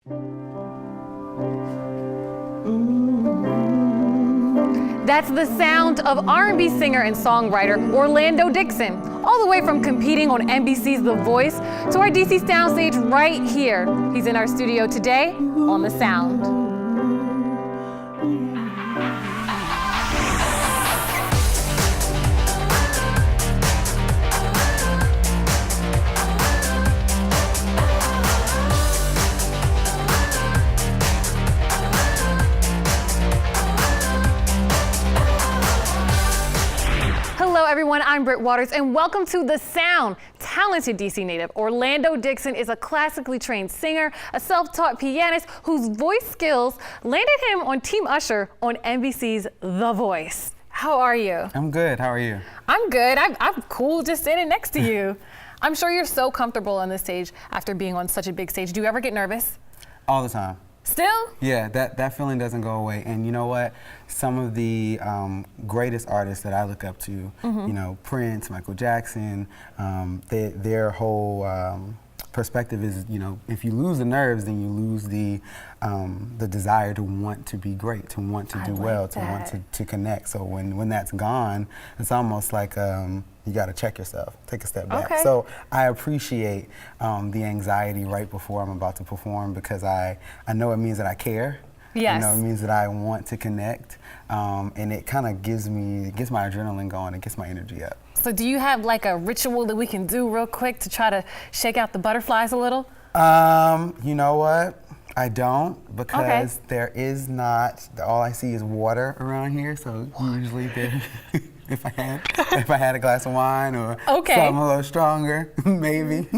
That's the sound of R&B singer and songwriter Orlando Dixon, all the way from competing on NBC's The Voice to our DC soundstage right here. He's in our studio today on The Sound. Hello everyone, I'm Britt Waters and welcome to The Sound. Talented DC native Orlando Dixon is a classically trained singer, a self-taught pianist whose voice skills landed him on Team Usher on NBC's The Voice. How are you? I'm good, how are you? I'm good, I'm cool just standing next to you. I'm sure you're so comfortable on this stage after being on such a big stage. Do you ever get nervous? All the time. Still? Yeah, that feeling doesn't go away. And you know what? Some of the greatest artists that I look up to, you know, Prince, Michael Jackson, their whole perspective is, you know, if you lose the nerves, then you lose the desire to want to be great, to want to do well, to want to connect. So when that's gone, it's almost like you got to check yourself, take a step back. Okay. So I appreciate the anxiety right before I'm about to perform because I know it means that I care. Yes. I know it means that I want to connect, and it kind of gets my adrenaline going, it gets my energy up. So do you have like a ritual that we can do real quick to try to shake out the butterflies a little? You know what? I don't, because there is not, all I see is water around here, so usually there, if I had a glass of wine or something a little stronger, maybe.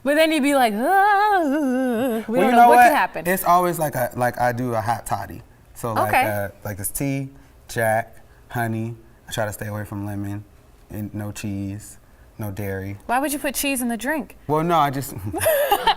But then you'd be like, oh, we don't know what could happen. It's always like I do a hot toddy. So like it's tea, Jack, honey. I try to stay away from lemon, and no cheese, no dairy. Why would you put cheese in the drink? Well, no, I just...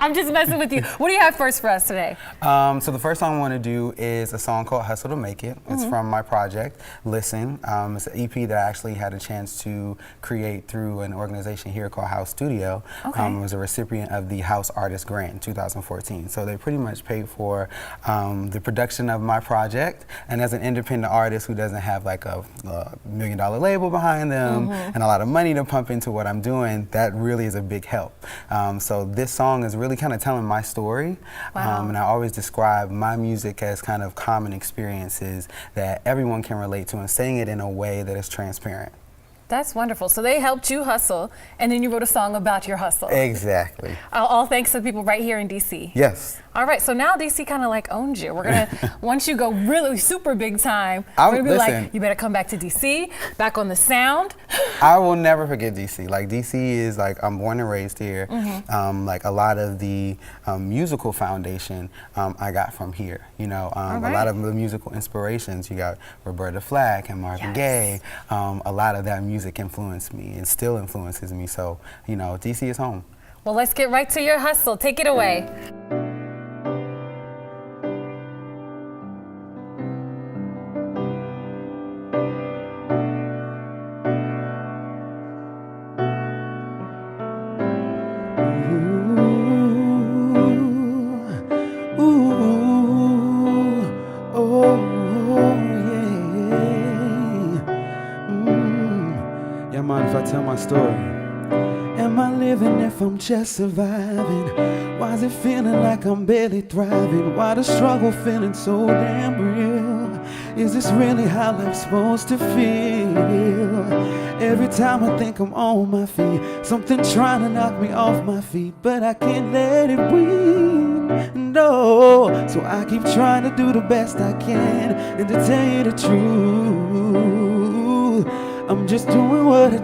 I'm just messing with you. What do you have first for us today? So the first song I want to do is a song called Hustle to Make It. It's from my project, Listen. It's an EP that I actually had a chance to create through an organization here called House Studio. I was a recipient of the House Artist Grant in 2014. So they pretty much paid for the production of my project. And as an independent artist who doesn't have like a $1 million label behind them and a lot of money to pump into what I'm doing, that really is a big help. So this song is really kind of telling my story. And I always describe my music as kind of common experiences that everyone can relate to and saying it in a way that is transparent. That's wonderful. So they helped you hustle, and then you wrote a song about your hustle. Exactly. All thanks to people right here in DC. Yes. All right, so now DC kind of like owns you. We're gonna, once you go really super big time, we're gonna be like, you better come back to DC, back on The Sound. I will never forget DC. Like DC is like, I'm born and raised here. Like a lot of the musical foundation I got from here. You know, a lot of the musical inspirations, you got Roberta Flack and Marvin Gaye. A lot of that music influenced me and still influences me. So, you know, DC is home. Well, let's get right to your hustle. Take it away. Mind if I tell my story? Am I living if I'm just surviving? Why is it feeling like I'm barely thriving? Why the struggle feeling so damn real? Is this really how life's supposed to feel? Every time I think I'm on my feet, something trying to knock me off my feet, but I can't let it win. No, so I keep trying to do the best I can, and to tell you the truth, I'm just doing what I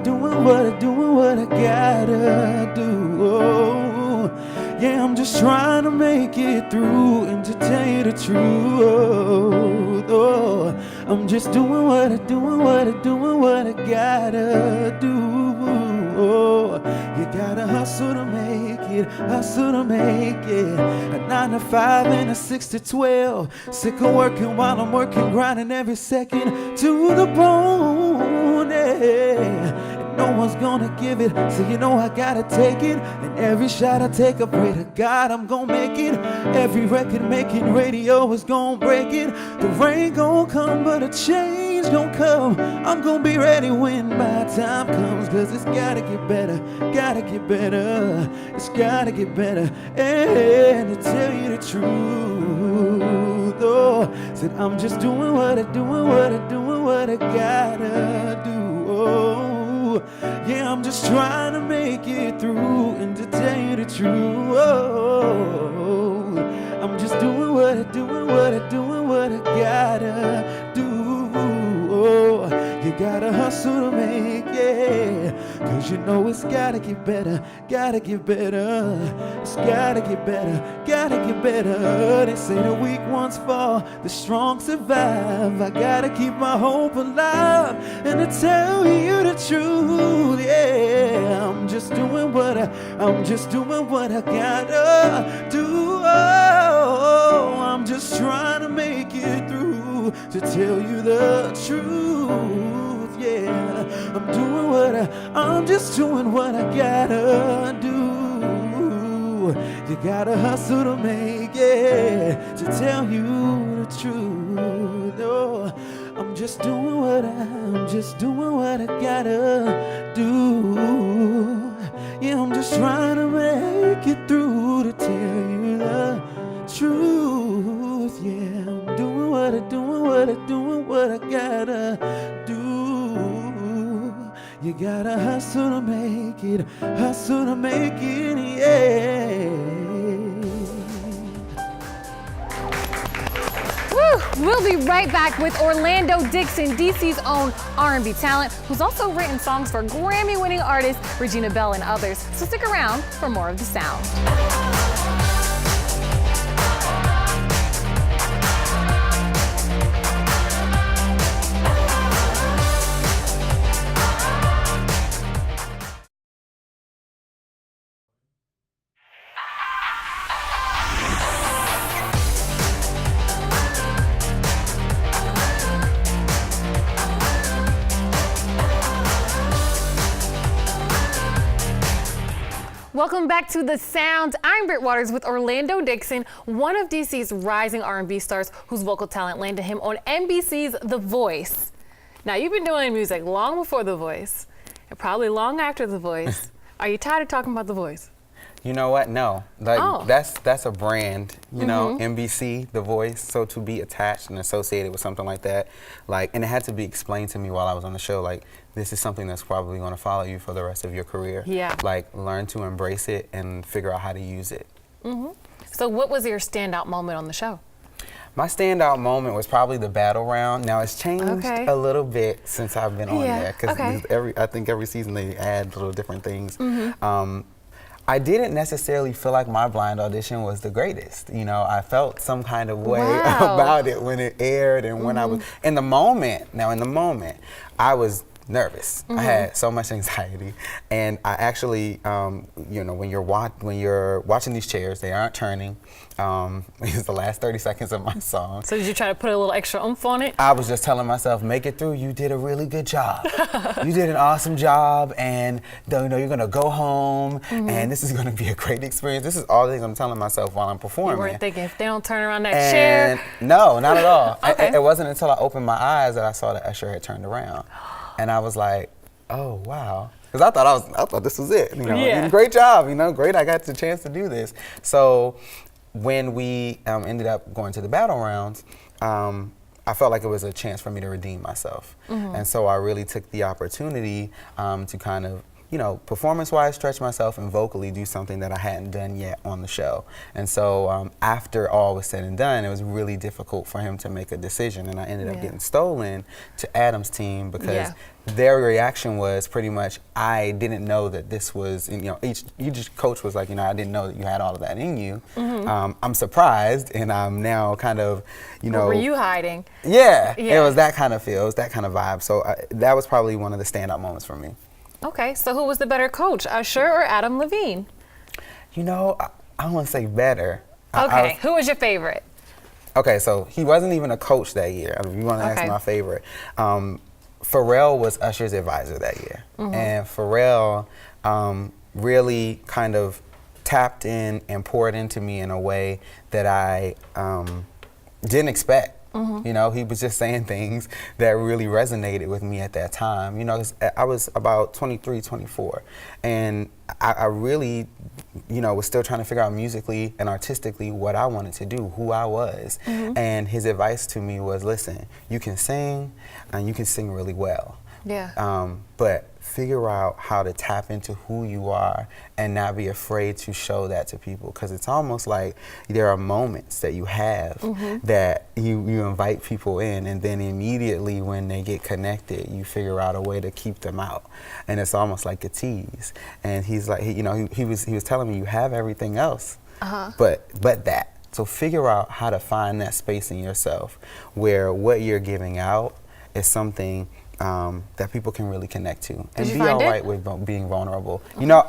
gotta do. Oh, yeah, I'm just trying to make it through, and to tell you the truth, oh, I'm just doing what I gotta do. Oh, you gotta hustle to make it, hustle to make it. A 9 to 5 and a 6 to 12. Sick of working while I'm working, grinding every second to the bone. Yeah. no one's gonna give it. So you know I gotta take it. And every shot I take, I pray to God I'm gonna make it. Every record making radio is gonna break it. The rain gonna come, but a change gonna come. I'm gonna be ready when my time comes. Cause it's gotta get better, gotta get better. It's gotta get better. And to tell you the truth, oh, said I'm just doing what I gotta do. Oh, yeah, I'm just trying to make it through. And to tell you the truth, oh, I'm just doing what I gotta do. Oh, you gotta hustle to make it. Cause you know it's gotta get better, gotta get better. It's gotta get better, gotta get better. They say the weak ones fall, the strong survive. I gotta keep my hope alive. And to tell you the truth, yeah, I'm just doing what I gotta do. Oh, I'm just trying to make it through. To tell you the truth, yeah, I'm just doing what I gotta do. You gotta hustle to make it. To tell you the truth, oh, I'm just doing what I gotta do. Yeah, I'm just trying to make it through. To tell you the truth, yeah, I'm doing what I gotta do. You gotta hustle to make it, yeah. Woo! We'll be right back with Orlando Dixon, DC's own R&B talent, who's also written songs for Grammy-winning artists Regina Belle and others. So stick around for more of The Sound. Welcome back to The Sound. I'm Britt Waters with Orlando Dixon, one of DC's rising R&B stars whose vocal talent landed him on NBC's The Voice. Now, you've been doing music long before The Voice, and probably long after The Voice. Are you tired of talking about The Voice? You know what? No. Like that's a brand, you know, NBC, The Voice. So to be attached and associated with something like that, like, and it had to be explained to me while I was on the show, like, this is something that's probably going to follow you for the rest of your career. Yeah. Like, learn to embrace it and figure out how to use it. So what was your standout moment on the show? My standout moment was probably the battle round. Now it's changed a little bit since I've been on there, because I think every season they add little different things. I didn't necessarily feel like my blind audition was the greatest. You know, I felt some kind of way about it when it aired and when I was in the moment. Now in the moment, I was nervous. I had so much anxiety, and I actually, you know, when you're watching these chairs, they aren't turning. It's the last 30 seconds of my song. So did you try to put a little extra oomph on it? I was just telling myself, make it through. You did a really good job. You did an awesome job, and you know, you're gonna go home, and this is gonna be a great experience. This is all the things I'm telling myself while I'm performing. You weren't thinking, if they don't turn around that chair? No, not at all. It wasn't until I opened my eyes that I saw the usher had turned around. And I was like, oh, wow. Because I thought this was it. You know, great job, you know, great, I got the chance to do this. So when we ended up going to the battle rounds, I felt like it was a chance for me to redeem myself. And so I really took the opportunity to kind of, you know, performance-wise stretch myself and vocally do something that I hadn't done yet on the show. And so after all was said and done, it was really difficult for him to make a decision, and I ended up getting stolen to Adam's team because their reaction was pretty much, I didn't know that this was, you know, each coach was like, you know, I didn't know that you had all of that in you. I'm surprised, and I'm now kind of, you know. What were you hiding? Yeah, it was that kind of feel, it was that kind of vibe. So that was probably one of the standout moments for me. Okay, so who was the better coach, Usher or Adam Levine? You know, I don't want to say better. Okay, who was your favorite? Okay, so he wasn't even a coach that year. If you want to ask my favorite. Pharrell was Usher's advisor that year. And Pharrell really kind of tapped in and poured into me in a way that I didn't expect. You know, he was just saying things that really resonated with me at that time. You know, I was about 23, 24, and I really, you know, was still trying to figure out musically and artistically what I wanted to do, who I was. And his advice to me was, listen, you can sing, and you can sing really well. Yeah. But figure out how to tap into who you are and not be afraid to show that to people, because it's almost like there are moments that you have that you invite people in, and then immediately when they get connected, you figure out a way to keep them out, and it's almost like a tease. And he's like, you know, he was telling me, you have everything else, but that. So figure out how to find that space in yourself where what you're giving out is something that people can really connect to, and be all right with being vulnerable. You know,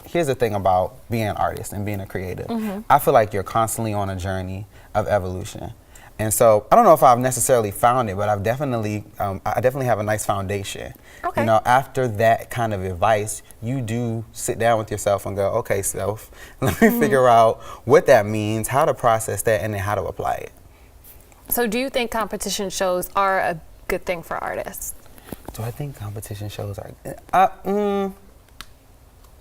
here's the thing about being an artist and being a creative. I feel like you're constantly on a journey of evolution. And so I don't know if I've necessarily found it, but I definitely have a nice foundation. You know, after that kind of advice, you do sit down with yourself and go, okay, self, let me figure out what that means, how to process that, and then how to apply it. So do you think competition shows are a good thing for artists? Do I think competition shows are?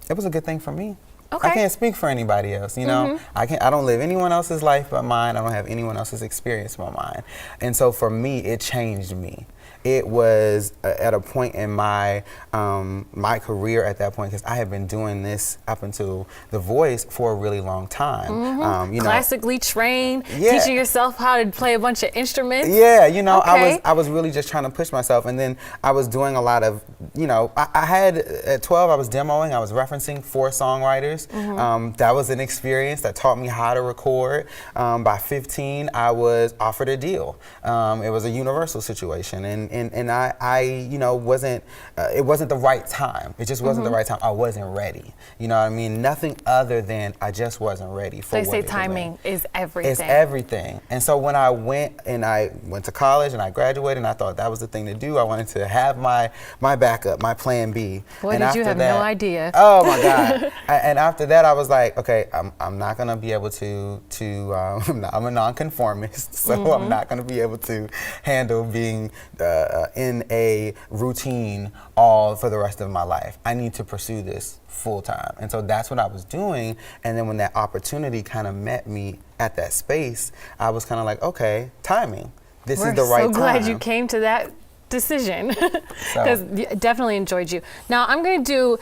It was a good thing for me. I can't speak for anybody else, you know. I don't live anyone else's life but mine. I don't have anyone else's experience but mine. And so for me, it changed me. It was at a point in my my career at that point, because I had been doing this up until The Voice for a really long time. You know, classically trained, teaching yourself how to play a bunch of instruments. Yeah, you know, I was really just trying to push myself, and then I was doing a lot of, you know, I had at 12 I was demoing, I was referencing 4 songwriters. That was an experience that taught me how to record. By 15 I was offered a deal. It was a Universal situation, and I you know, it wasn't the right time. It just wasn't the right time. I wasn't ready. You know what I mean? Nothing other than I just wasn't ready for They what say it was. timing is everything. It's everything. And so when I went to college and I graduated, and I thought that was the thing to do. I wanted to have my backup, my plan B. Boy, and did you have no idea. Oh my God. And after that, I was like, okay, I'm not gonna be able to I'm a nonconformist, so I'm not gonna be able to handle being in a routine all for the rest of my life. I need to pursue this full time. And so that's what I was doing. And then when that opportunity kind of met me at that space, I was kind of like, okay, timing. This is the right time. We're so glad you came to that decision, because definitely enjoyed you. Now I'm going to do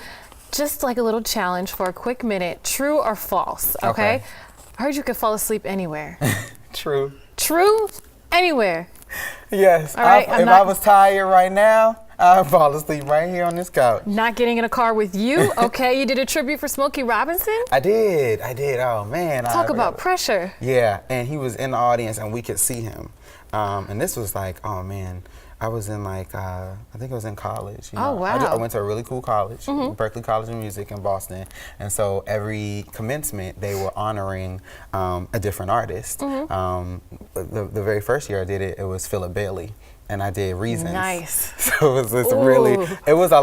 just like a little challenge for a quick minute. True or false, okay? I heard you could fall asleep anywhere. True. True? Anywhere? Yes. All right, if I was tired right now, I'd fall asleep right here on this couch. Not getting in a car with you? Okay, you did a tribute for Smokey Robinson? I did. Oh, man. Talk about pressure. Yeah, and he was in the audience and we could see him. And this was like, oh, man. I was in like, I think I was in college. You know? Oh, wow. I went to a really cool college, Berklee College of Music in Boston. And so every commencement, they were honoring a different artist. The very first year I did it, it was Philip Bailey. And I did Reasons. Nice. So it was really, there was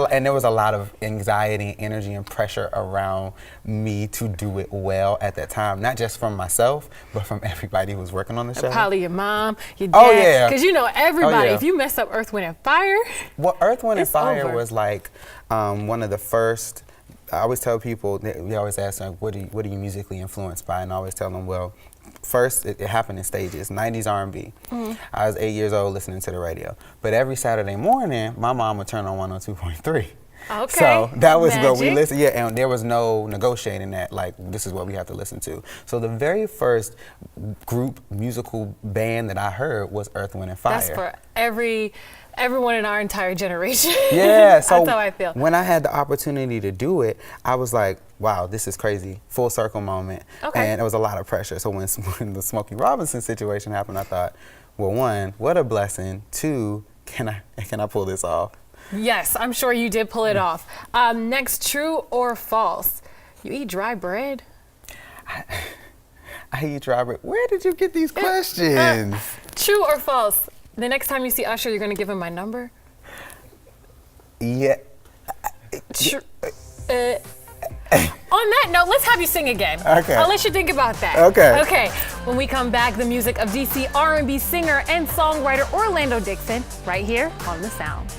a lot of anxiety, energy, and pressure around me to do it well at that time. Not just from myself, but from everybody who was working on the show. Probably your mom, your dad. Oh, yeah. Because you know everybody, yeah. if you mess up Earth, Wind, and Fire. Well, Earth, Wind, and Fire over. was like one of the first. I always tell people, we always ask them, what are you musically influenced by? And I always tell them, well, first, it happened in stages, 90s R&B. I was 8 years old listening to the radio. But every Saturday morning, my mom would turn on 102.3. Okay. So that was what we Magic. listened. Yeah, and there was no negotiating that, like, this is what we have to listen to. So the very first group musical band that I heard was Earth, Wind, and Fire. That's for everyone in our entire generation. Yeah, so that's how I feel. When I had the opportunity to do it, I was like, wow, this is crazy. Full circle moment. Okay. And it was a lot of pressure. So when the Smokey Robinson situation happened, I thought, well, one, what a blessing. Two, can I pull this off? Yes, I'm sure you did pull it off. Next, true or false? You eat dry bread? I eat dry bread. Where did you get these questions? True or false? The next time you see Usher, you're going to give him my number? Yeah. On that note, let's have you sing again. Okay. I'll let you think about that. Okay. Okay. When we come back, the music of DC R&B singer and songwriter Orlando Dixon, right here on The Sound.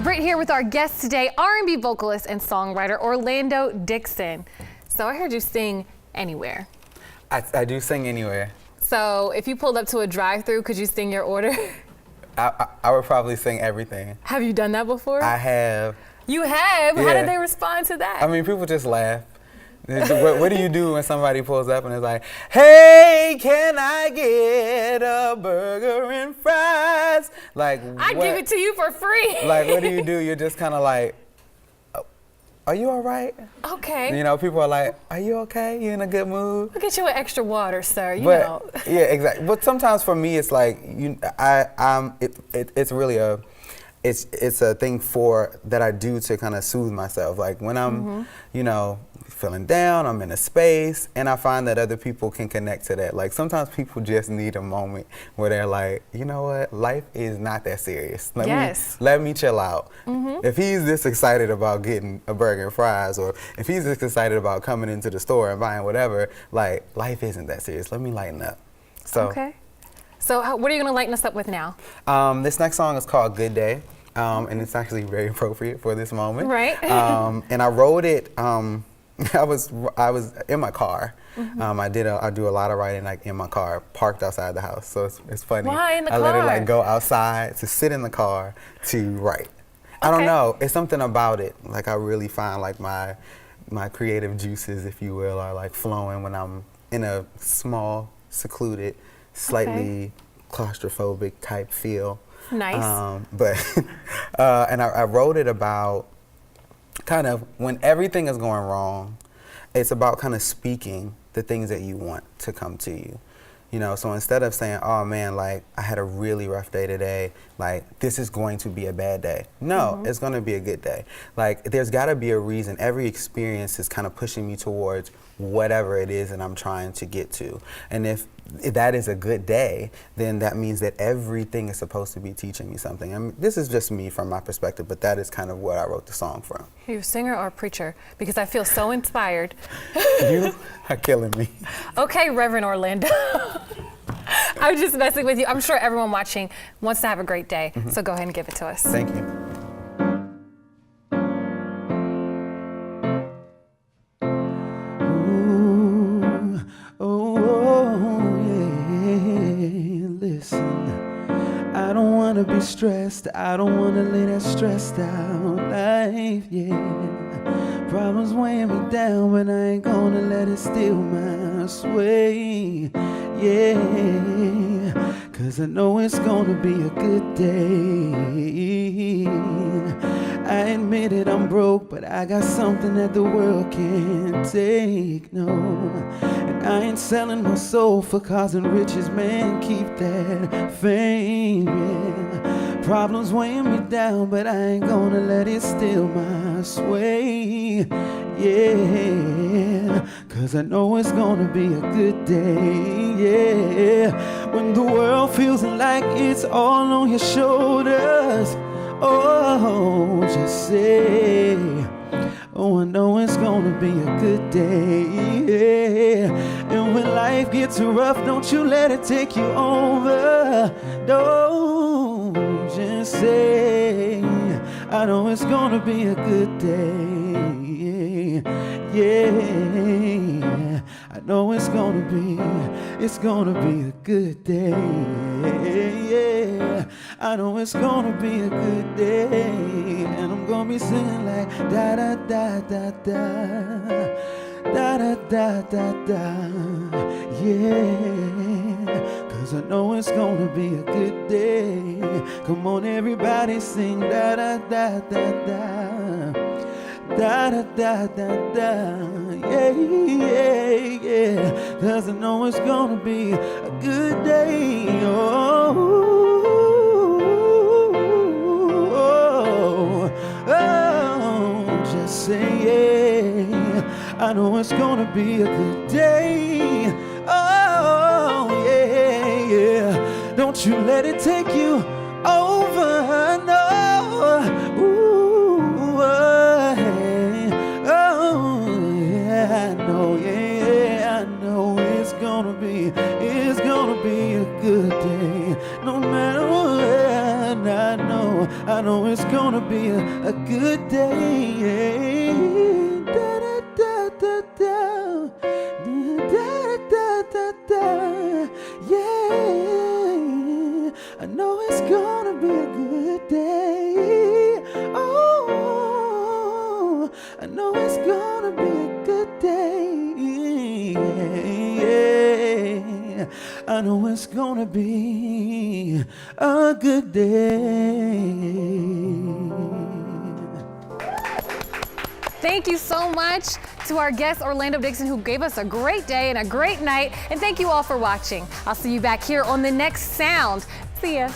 Britt here with our guest today, R&B vocalist and songwriter Orlando Dixon. So I heard you sing anywhere. I do sing anywhere. So if you pulled up to a drive-through, could you sing your order? I would probably sing everything. Have you done that before? I have. You have? Yeah. How did they respond to that? I mean, people just laugh. What do you do when somebody pulls up and is like, hey, can I get a burger and fries? Like, I'd give it to you for free. Like, what do? You're just kind of like, are you all right? Okay. You know, people are like, are you okay? You in a good mood? I'll get you an extra water, sir. You know. Yeah, exactly. But sometimes for me, it's like, it's really it's a thing that I do to kind of soothe myself. Like when I'm, you know, feeling down, I'm in a space, and I find that other people can connect to that. Like sometimes people just need a moment where they're like, you know what, life is not that serious. Let me chill out. If he's this excited about getting a burger and fries, or if he's this excited about coming into the store and buying whatever, like life isn't that serious. Let me lighten up. So. Okay. So what are you gonna lighten us up with now? This next song is called Good Day, and it's actually very appropriate for this moment. Right. And I wrote it. I was in my car. I do a lot of writing like in my car, parked outside the house. So it's funny. Why in the I car? let it like go outside to sit in the car to write. I don't know. It's something about it. Like I really find like my creative juices, if you will, are like flowing when I'm in a small, secluded, slightly claustrophobic type feel. Nice. And I wrote it about kind of when everything is going wrong, it's about kind of speaking the things that you want to come to you. You know, so instead of saying, oh man, like I had a really rough day today, like this is going to be a bad day. No, it's going to be a good day. Like there's got to be a reason. Every experience is kind of pushing me towards whatever it is that I'm trying to get to. And if that is a good day, then that means that everything is supposed to be teaching me something. I mean, this is just me from my perspective, but that is kind of what I wrote the song from. Are you a singer or a preacher? Because I feel so inspired. You are killing me. Okay, Reverend Orlando. I'm just messing with you. I'm sure everyone watching wants to have a great day, so go ahead and give it to us. Thank you. I don't wanna be stressed, I don't wanna live that stressed out life, yeah. Problems weighing me down, but I ain't gonna let it steal my sway, yeah. Cause I know it's gonna be a good day. I admit it, I'm broke, but I got something that the world can't take, no. And I ain't selling my soul for cars and riches, man, keep that fame, yeah. Problems weighing me down, but I ain't gonna let it steal my sway, yeah. Cause I know it's gonna be a good day, yeah. When the world feels like it's all on your shoulders, oh, just say, oh, I know it's gonna be a good day, yeah. And when life gets rough, don't you let it take you over. Don't just say, I know it's gonna be a good day, yeah. I know it's gonna be a good day, yeah. I know it's gonna be a good day, and I'm gonna be singing like da da da da da, da da da da da, yeah. Cause I know it's gonna be a good day. Come on, everybody, sing da da da da da. Da da da da da, yeah, yeah, yeah. 'Cause I know it's gonna be a good day. Oh, oh, oh, just say yeah. I know it's gonna be a good day. Oh, yeah, yeah. Don't you let it take you over, no. Ooh, hey. Oh, yeah, I know, yeah, I know it's gonna be a good day. No matter what, I know it's gonna be a good day. Da da da da da, da da da da, yeah. I know it's gonna be a good day. Oh, I know it's gonna be a good day. Yeah, I know it's gonna be a good day. Thank you so much to our guest, Orlando Dixon, who gave us a great day and a great night. And thank you all for watching. I'll see you back here on the next Sound. See ya.